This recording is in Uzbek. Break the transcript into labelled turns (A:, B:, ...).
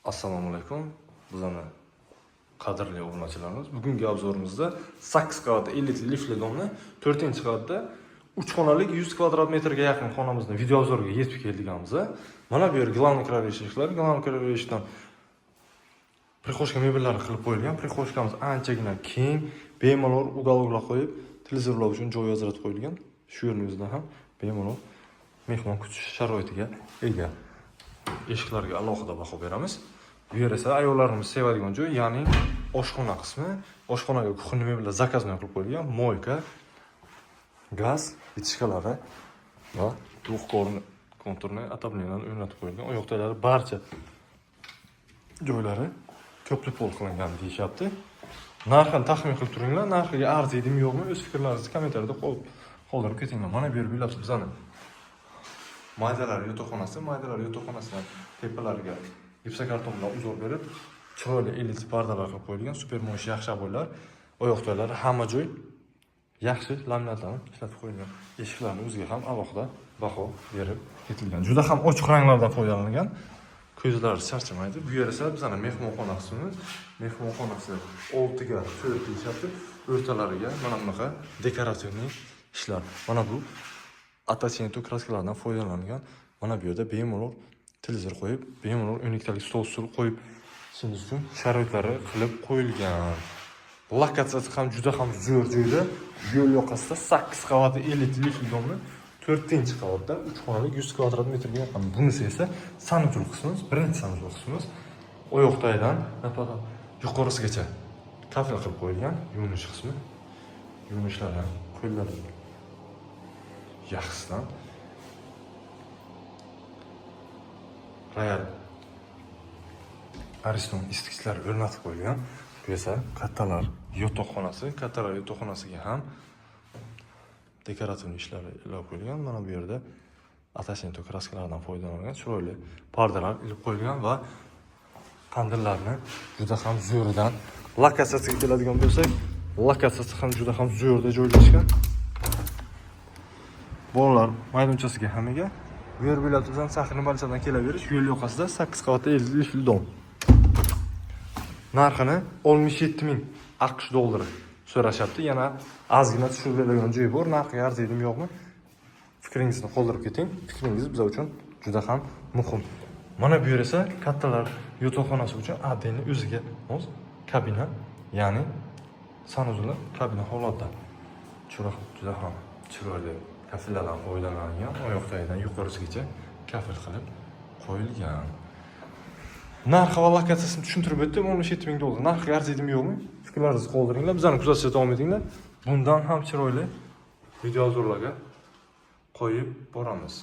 A: Assalomu alaykum. Bizlarni qadrli obunachilarimiz. Bugungi obzorimizda 8 qavat 50 liftli domni 4-qavatda 3 xonalik 100 kvadrat metrga yaqin xonamizni video obzoriga yetib kelganmiz. Mana bu yer главный кровельщиклар, главный кровельщикdan prixoshka mebellari qilib qo'yilgan. Prixoshkamiz anchagina keng, bemalol ugal-ugal qo'yib, televizorlar uchun joy ajratib qo'yilgan. Shu yerning o'zida ham bemalol mehmon kutish sharoitiga ega. Eshiklarga alohida baho beramiz. Bu yer esa ayollarimiz sevadigan joy, ya'ni oshxona qismi. Oshxonaga kuxni mebellar zakaz bilan qilib qo'yilgan. Moyka, gaz, bitishkalari va konturni atableniyalarni o'rnatib qo'yilgan. Oyoqdalari barcha joylari ko'pli pol qilingan deyishyapti. Narxini taxmin qilib turinglar. Narxiga arziydimi yo'qmi? O'z fikrlaringizni kommentariyada qoldirib ketinglar. Mana bu yer bilasizlar bizani maydalar yotoqxonasidan tepalariga gipsokarton bilan uzor berib, chiroyli elit pardalar qilib qo'yilgan, super mo'sh yaxshi bo'lar. Oyoqdalari hamma joy yaxshi laminatlanib ishlatib qo'yilgan. Eshiklarning o'ziga ham alohida baho berib ketilgan. Juda ham ochiq ranglardan foydalanilgan. Ko'zlari charchamaydi. Bu yer esa bizning mehmonxona qismimiz. Mehmonxonasi 6 ga 4 deyishyapti. O'rtalariga mana bunaqa dekorativniy ishlar. Mana bu atachento kraskalardan foydalangan. Mana bu yerda bemalol televizor qo'yib, bemalol 12talik stol stul qo'yib ishingiz uchun sharoitlari qilib qo'yilgan. Lokatsiyasi ham juda ham zo'r joyda. Yo'l yoqasida 8 qavat 50 liftli domni 4-qavatda 3 xonalik 100 kvadrat metrga yaqin. Bunisi esa sanator qismimiz, birinchi sanator qismimiz. Oyoqdaydan yuqorisigacha kafel qilib qo'yilgan. Yuvinish qismi. Yuvinishlar ham qo'llar yaxshisidan Royal Ariston isitgichlar o'rnatib qo'yilgan. Bu esa kattalar yotoqxonasiga ham dekorativ ishlar ilib qo'yilgan. Mana bu yerda atachento kraskalardan foydalangan chiroyli pardalar ilib qo'yilgan va qandillarni juda ham zo'ridan lokatsiyasiga keladigan bo'lsak, lokatsiyasi ham juda ham zo'rda joylashgan. Bolalar maydonchasiga ham ega. Bu yer bo'ylab bizdan Sahrin balchadan kelaverish, yo'l yoqasida 8 qavatli 50 liftli dom. Narxini 67 ming AQSh dollari so'rashyapti. Yana ozgina tushirib berilgan joyi bor. Narxiga arziydimi yo'qmi? Fikringizni qoldirib keting. Fikringiz biz uchun juda ham muhim. Mana bu yer esa kattalar yotoqxonasi uchun ateni o'ziga o'z kabina, ya'ni sanuzular kabina holatda. Juda ham chiroyli kafellardan foydalangan, oyoqdagidan yuqorisigacha kafel qilib qo'yilgan. Narxi va lokatsiyasini tushuntirib o'tdim. 17 ming dollar. Narxiga arziydimi yo'qmi? Fikrlaringizni qoldiringlar. Bizlarni kuzatishda davom etinglar. Bundan ham chiroyli videoobzorlarga qo'yib boramiz.